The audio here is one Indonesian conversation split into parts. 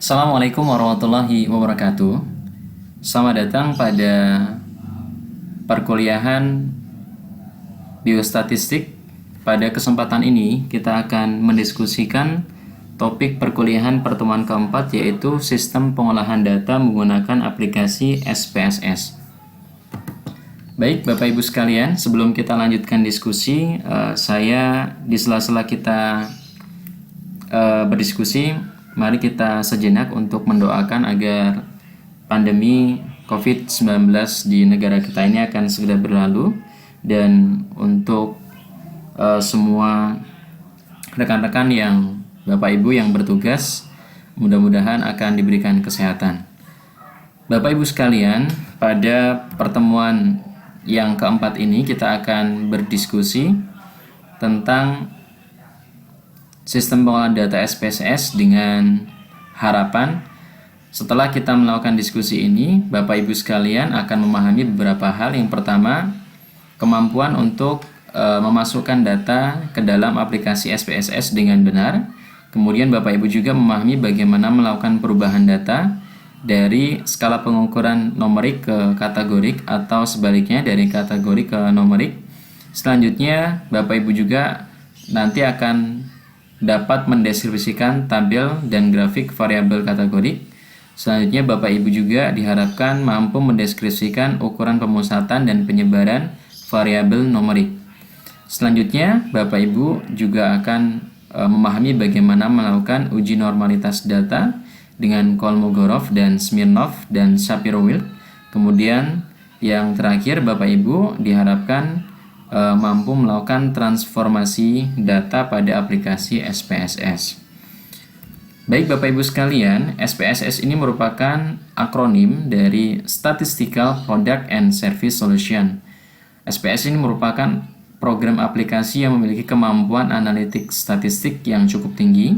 Assalamualaikum warahmatullahi wabarakatuh. Selamat datang pada perkuliahan biostatistik. Pada kesempatan ini kita akan mendiskusikan topik perkuliahan pertemuan keempat, yaitu sistem pengolahan data menggunakan aplikasi SPSS. Baik Bapak Ibu sekalian, sebelum kita lanjutkan diskusi, saya di sela-sela kita berdiskusi, mari kita sejenak untuk mendoakan agar pandemi COVID-19 di negara kita ini akan segera berlalu, dan untuk semua rekan-rekan yang Bapak Ibu yang bertugas, mudah-mudahan akan diberikan kesehatan. Bapak Ibu sekalian, pada pertemuan yang keempat ini kita akan berdiskusi tentang sistem pengolahan data SPSS dengan harapan setelah kita melakukan diskusi ini, Bapak Ibu sekalian akan memahami beberapa hal. Yang pertama, kemampuan untuk memasukkan data ke dalam aplikasi SPSS dengan benar. Kemudian Bapak Ibu juga memahami bagaimana melakukan perubahan data dari skala pengukuran numerik ke kategorik atau sebaliknya dari kategori ke numerik. Selanjutnya Bapak Ibu juga nanti akan dapat mendeskripsikan tabel dan grafik variabel kategori. Selanjutnya Bapak Ibu juga diharapkan mampu mendeskripsikan ukuran pemusatan dan penyebaran variabel numerik. Selanjutnya Bapak Ibu juga akan memahami bagaimana melakukan uji normalitas data dengan Kolmogorov dan Smirnov dan Shapiro-Wilk. Kemudian yang terakhir Bapak Ibu diharapkan mampu melakukan transformasi data pada aplikasi SPSS. Baik Bapak Ibu sekalian, SPSS ini merupakan akronim dari Statistical Product and Service Solution. SPSS ini merupakan program aplikasi yang memiliki kemampuan analitik statistik yang cukup tinggi,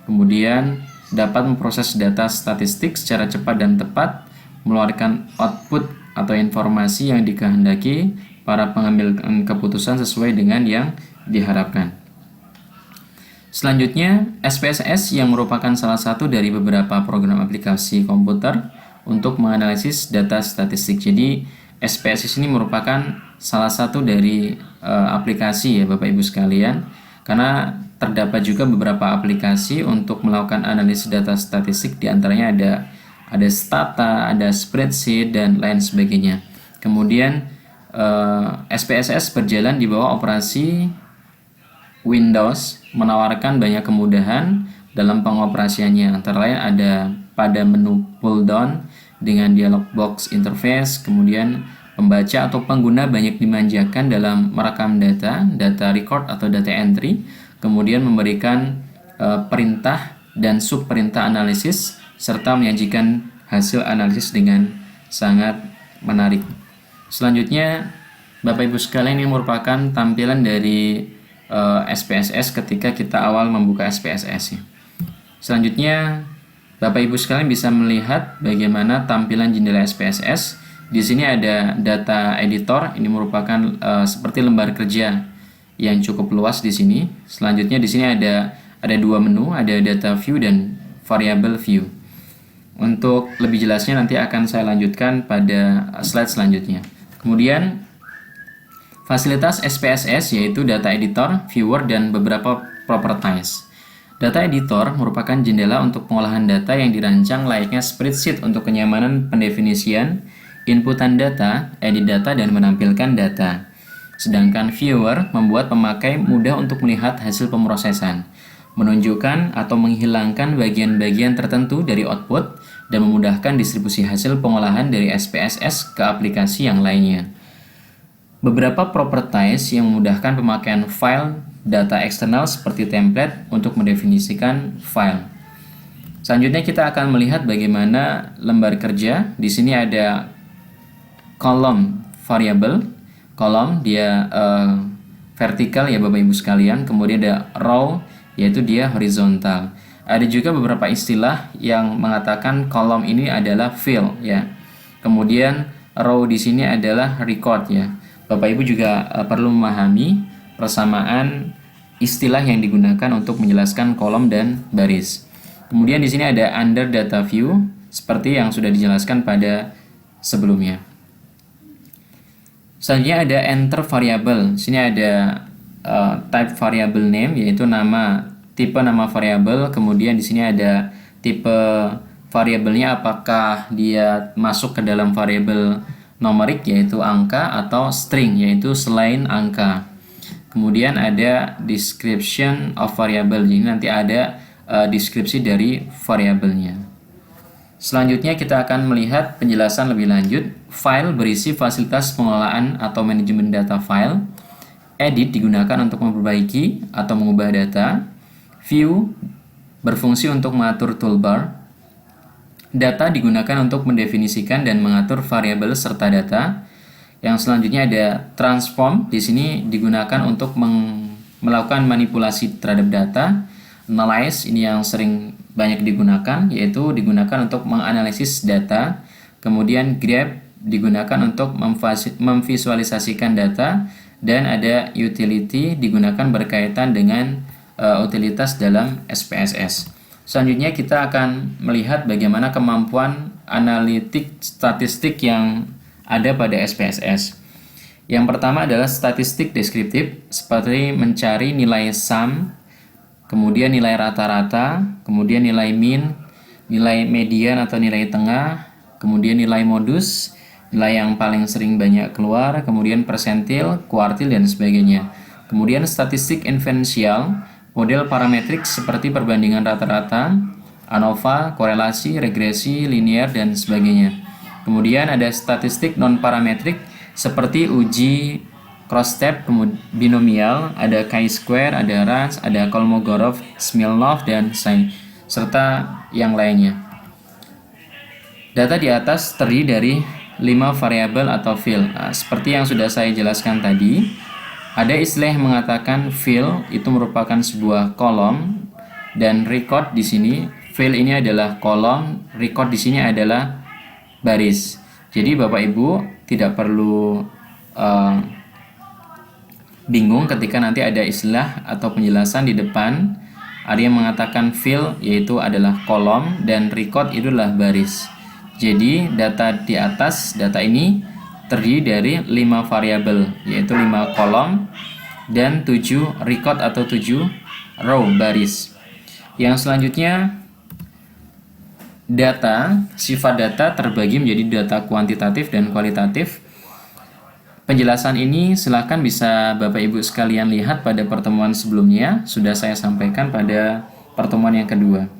kemudian dapat memproses data statistik secara cepat dan tepat, mengeluarkan output atau informasi yang dikehendaki para pengambil keputusan sesuai dengan yang diharapkan. Selanjutnya, SPSS yang merupakan salah satu dari beberapa program aplikasi komputer untuk menganalisis data statistik. Jadi, SPSS ini merupakan salah satu dari aplikasi ya Bapak Ibu sekalian, karena terdapat juga beberapa aplikasi untuk melakukan analisis data statistik, diantaranya ada Stata, ada Spreadsheet, dan lain sebagainya. Kemudian SPSS berjalan di bawah operasi Windows, menawarkan banyak kemudahan dalam pengoperasiannya. Antara lain ada pada menu pull down dengan dialog box interface, kemudian pembaca atau pengguna banyak dimanjakan dalam merekam data record atau data entry, kemudian memberikan perintah dan subperintah analisis, serta menyajikan hasil analisis dengan sangat menarik. Selanjutnya, Bapak Ibu sekalian, ini merupakan tampilan dari SPSS ketika kita awal membuka SPSS. Selanjutnya, Bapak Ibu sekalian bisa melihat bagaimana tampilan jendela SPSS. Di sini ada data editor, ini merupakan seperti lembar kerja yang cukup luas di sini. Selanjutnya di sini ada dua menu, ada data view dan variable view. Untuk lebih jelasnya nanti akan saya lanjutkan pada slide selanjutnya. Kemudian fasilitas SPSS yaitu data editor, viewer, dan beberapa properties. Data editor merupakan jendela untuk pengolahan data yang dirancang layaknya spreadsheet untuk kenyamanan pendefinisian, inputan data, edit data, dan menampilkan data. Sedangkan viewer membuat pemakai mudah untuk melihat hasil pemrosesan, menunjukkan atau menghilangkan bagian-bagian tertentu dari output, dan memudahkan distribusi hasil pengolahan dari SPSS ke aplikasi yang lainnya. Beberapa properties yang memudahkan pemakaian file data eksternal seperti template untuk mendefinisikan file. Selanjutnya kita akan melihat bagaimana lembar kerja. Di sini ada kolom variable, kolom dia vertikal ya Bapak Ibu sekalian, kemudian ada row yaitu dia horizontal. Ada juga beberapa istilah yang mengatakan kolom ini adalah field ya. Kemudian row di sini adalah record ya. Bapak Ibu juga perlu memahami persamaan istilah yang digunakan untuk menjelaskan kolom dan baris. Kemudian di sini ada under data view seperti yang sudah dijelaskan pada sebelumnya. Selanjutnya ada enter variable. Di sini ada type variable name, yaitu tipe nama variable. Kemudian di sini ada tipe variabelnya, apakah dia masuk ke dalam variabel numerik yaitu angka atau string yaitu selain angka. Kemudian ada description of variable. Jadi nanti ada deskripsi dari variabelnya. Selanjutnya kita akan melihat penjelasan lebih lanjut. File berisi fasilitas pengelolaan atau manajemen data file. Edit digunakan untuk memperbaiki atau mengubah data. View berfungsi untuk mengatur toolbar. Data digunakan untuk mendefinisikan dan mengatur variabel serta data. Yang selanjutnya ada transform. Di sini digunakan untuk melakukan manipulasi terhadap data. Analyze ini yang sering banyak digunakan, yaitu digunakan untuk menganalisis data. Kemudian grab digunakan untuk memvisualisasikan data, dan ada utility digunakan berkaitan dengan utilitas dalam SPSS. Selanjutnya kita akan melihat bagaimana kemampuan analitik statistik yang ada pada SPSS. Yang pertama adalah statistik deskriptif, seperti mencari nilai sum, kemudian nilai rata-rata, kemudian nilai mean, nilai median atau nilai tengah, kemudian nilai modus, nilai yang paling sering banyak keluar, kemudian persentil, kuartil, dan sebagainya. Kemudian statistik inferensial, model parametrik seperti perbandingan rata-rata, ANOVA, korelasi, regresi, linear, dan sebagainya. Kemudian ada statistik non-parametrik seperti uji cross-step, binomial, ada chi-square, ada RANS, ada Kolmogorov, Smirnov, dan serta yang lainnya. Data di atas terdiri dari 5 variabel atau field. Nah, seperti yang sudah saya jelaskan tadi, ada istilah yang mengatakan field itu merupakan sebuah kolom, dan record di sini, field ini adalah kolom, record di sini adalah baris. Jadi Bapak Ibu tidak perlu bingung ketika nanti ada istilah atau penjelasan di depan. Ada yang mengatakan field yaitu adalah kolom, dan record itu adalah baris. Jadi data di atas, data ini terdiri dari 5 variabel, yaitu 5 kolom dan 7 record atau 7 row, baris. Yang selanjutnya, data, sifat data terbagi menjadi data kuantitatif dan kualitatif. Penjelasan ini silakan bisa Bapak Ibu sekalian lihat pada pertemuan sebelumnya, sudah saya sampaikan pada pertemuan yang kedua.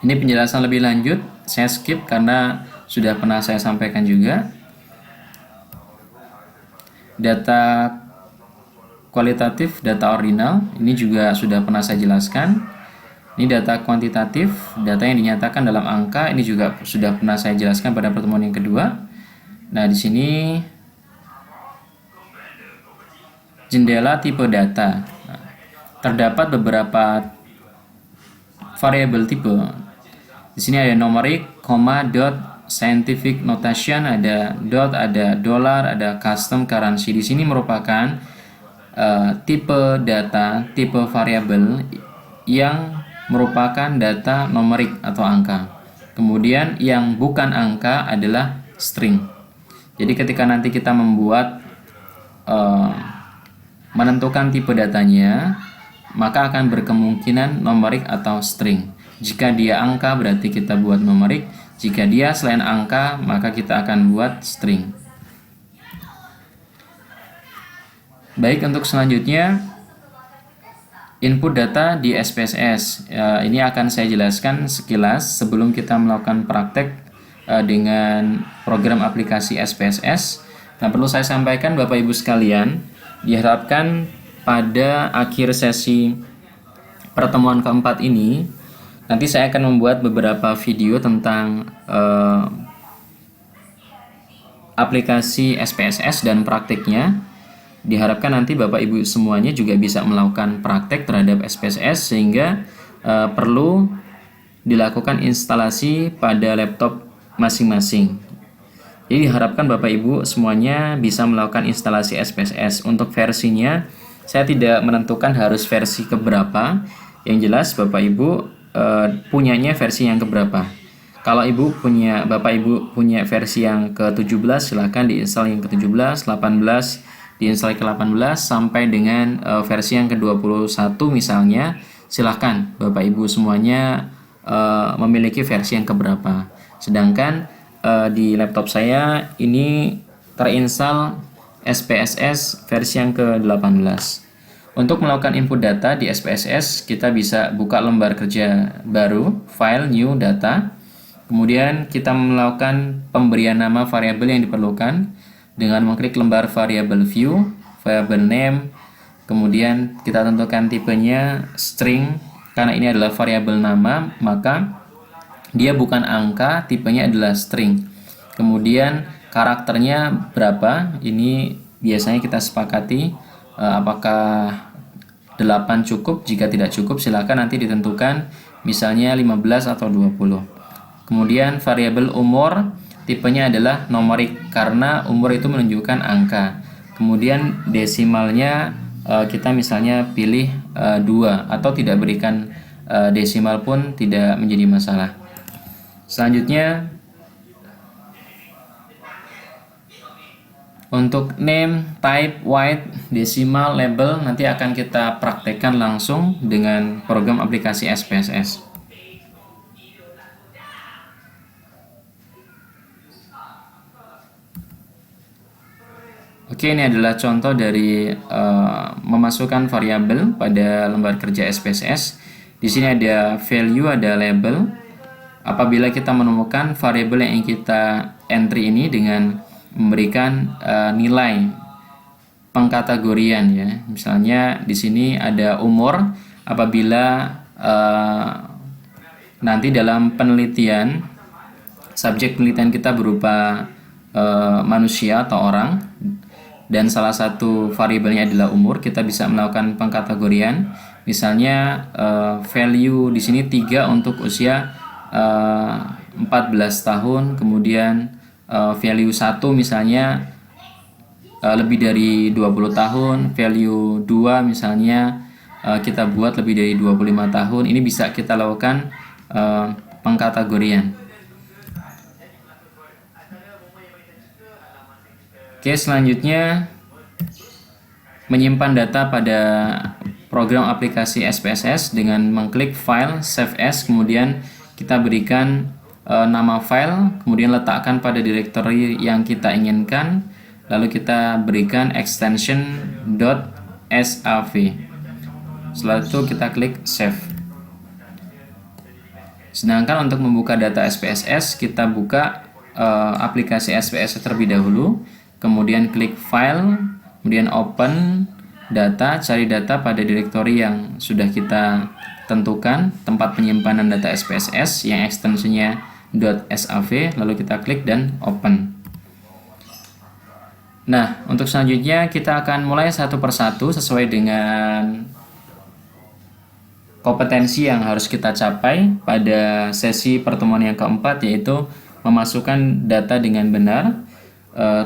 Ini penjelasan lebih lanjut, saya skip karena sudah pernah saya sampaikan juga. Data kualitatif, data ordinal, ini juga sudah pernah saya jelaskan. Ini data kuantitatif, data yang dinyatakan dalam angka, ini juga sudah pernah saya jelaskan pada pertemuan yang kedua. Nah, di sini jendela tipe data. Nah, terdapat beberapa variabel tipe. Di sini ada numerik, koma, dot, scientific notation, ada dot, ada dollar, ada custom currency. Di sini merupakan tipe data, tipe variabel yang merupakan data numerik atau angka. Kemudian yang bukan angka adalah string. Jadi ketika nanti kita menentukan tipe datanya, maka akan berkemungkinan numerik atau string. Jika dia angka berarti kita buat numerik, jika dia selain angka maka kita akan buat string. Baik, untuk selanjutnya input data di SPSS. Ini akan saya jelaskan sekilas sebelum kita melakukan praktek dengan program aplikasi SPSS. Nah, perlu saya sampaikan Bapak Ibu sekalian, diharapkan pada akhir sesi pertemuan keempat ini nanti saya akan membuat beberapa video tentang aplikasi SPSS dan praktiknya. Diharapkan nanti Bapak Ibu semuanya juga bisa melakukan praktek terhadap SPSS, sehingga perlu dilakukan instalasi pada laptop masing-masing. Jadi diharapkan Bapak Ibu semuanya bisa melakukan instalasi SPSS. Untuk versinya saya tidak menentukan harus versi keberapa. Yang jelas Bapak Ibu punyanya versi yang keberapa. Kalau Bapak Ibu punya versi yang ke-17, silahkan diinstal yang ke-17, 18, diinstal ke-18, sampai dengan versi yang ke-21 misalnya, silahkan Bapak Ibu semuanya memiliki versi yang keberapa. Sedangkan di laptop saya ini terinstall SPSS versi yang ke-18. Untuk melakukan input data di SPSS, kita bisa buka lembar kerja baru, File, New, Data. Kemudian kita melakukan pemberian nama variabel yang diperlukan dengan mengklik lembar variabel view, variable name, kemudian kita tentukan tipenya string, karena ini adalah variabel nama, maka dia bukan angka, tipenya adalah string. Kemudian karakternya berapa, ini biasanya kita sepakati apakah 8 cukup. Jika tidak cukup, silakan nanti ditentukan misalnya 15 atau 20. Kemudian variabel umur, tipenya adalah numerik karena umur itu menunjukkan angka. Kemudian desimalnya kita misalnya pilih 2 atau tidak berikan desimal pun tidak menjadi masalah. Selanjutnya untuk name, type, weight, decimal, label nanti akan kita praktekkan langsung dengan program aplikasi SPSS. Oke, ini adalah contoh dari memasukkan variabel pada lembar kerja SPSS. Di sini ada value, ada label. Apabila kita menemukan variabel yang kita entry ini dengan memberikan nilai pengkategorian ya. Misalnya di sini ada umur. Apabila nanti dalam penelitian subjek penelitian kita berupa manusia atau orang dan salah satu variabelnya adalah umur, kita bisa melakukan pengkategorian. Misalnya value di sini 3 untuk usia 14 tahun, kemudian value 1 misalnya lebih dari 20 tahun, value 2 misalnya kita buat lebih dari 25 tahun. Ini bisa kita lakukan pengkategorian. Oke, selanjutnya menyimpan data pada program aplikasi SPSS dengan mengklik file, save as, kemudian kita berikan nama file, kemudian letakkan pada directory yang kita inginkan, lalu kita berikan extension .sav. Setelah itu kita klik save. Sedangkan untuk membuka data SPSS, kita buka aplikasi SPSS terlebih dahulu, kemudian klik file, kemudian open data, cari data pada directory yang sudah kita tentukan, tempat penyimpanan data SPSS yang ekstensinya .sav, lalu kita klik dan open. Nah, untuk selanjutnya kita akan mulai satu persatu sesuai dengan kompetensi yang harus kita capai pada sesi pertemuan yang keempat, yaitu memasukkan data dengan benar.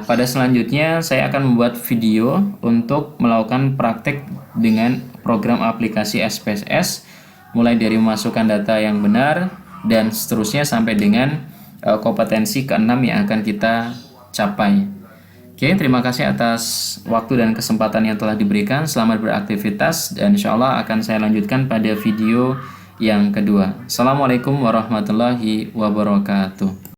Pada selanjutnya saya akan membuat video untuk melakukan praktek dengan program aplikasi SPSS, mulai dari memasukkan data yang benar dan seterusnya sampai dengan kompetensi ke-6 yang akan kita capai. Oke, terima kasih atas waktu dan kesempatan yang telah diberikan. Selamat beraktivitas dan insya Allah akan saya lanjutkan pada video yang kedua. Assalamualaikum warahmatullahi wabarakatuh.